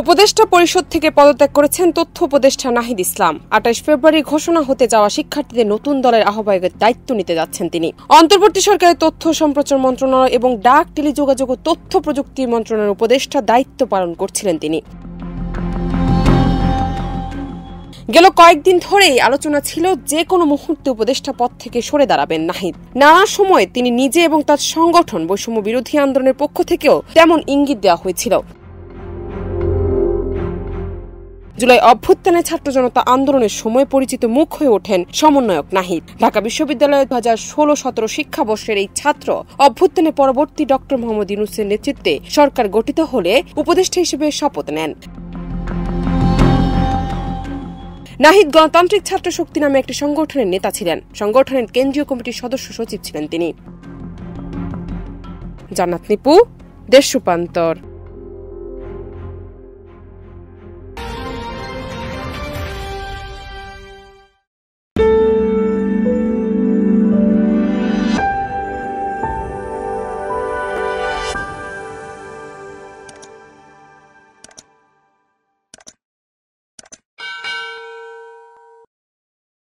উপদেষ্টা পরিষদ থেকে পদত্যাগ করেছেন তথ্য উপদেষ্টা নাহিদ ইসলাম। ২৮ ফেব্রুয়ারি ঘোষণা হতে যাওয়া শিক্ষার্থীদের নতুন দলের আহ্বায়কের দায়িত্ব নিতে যাচ্ছেন তিনি। অন্তর্বর্তী সরকারের তথ্য সম্প্রচার মন্ত্রণালয় এবং ডাক, টেলিযোগাযোগ ও তথ্য প্রযুক্তি মন্ত্রণালয়ের উপদেষ্টা দায়িত্ব পালন করছিলেন তিনি। গেল কয়েকদিন ধরেই আলোচনা ছিল যে কোনো মুহূর্তে উপদেষ্টা পদ থেকে সরে দাঁড়াবেন নাহিদ। নানা সময় তিনি নিজে এবং তার সংগঠন বৈষম্য বিরোধী আন্দোলনের পক্ষ থেকেও তেমন ইঙ্গিত দেওয়া হয়েছিল। জুলাই অভ্যুত্থানে ছাত্র জনতা আন্দোলনের সময় পরিচিত মুখ হয়ে ওঠেন সমন্বয়ক নাহিদ। ঢাকা বিশ্ববিদ্যালয়ের ২০১৬-১৭ শিক্ষাবর্ষের এই ছাত্র অভ্যুত্থানে পরবর্তী ডক্টর মোহাম্মদ ইউনূসের নেতৃত্বে সরকার গঠিত হলে উপদেষ্টা হিসেবে শপথ নেন। নাহিদ গণতান্ত্রিক ছাত্র শক্তি নামে একটি সংগঠনের নেতা ছিলেন। সংগঠনের কেন্দ্রীয় কমিটির সদস্য সচিব ছিলেন তিনি। জান্নাত নিপু, দেশ রূপান্তর।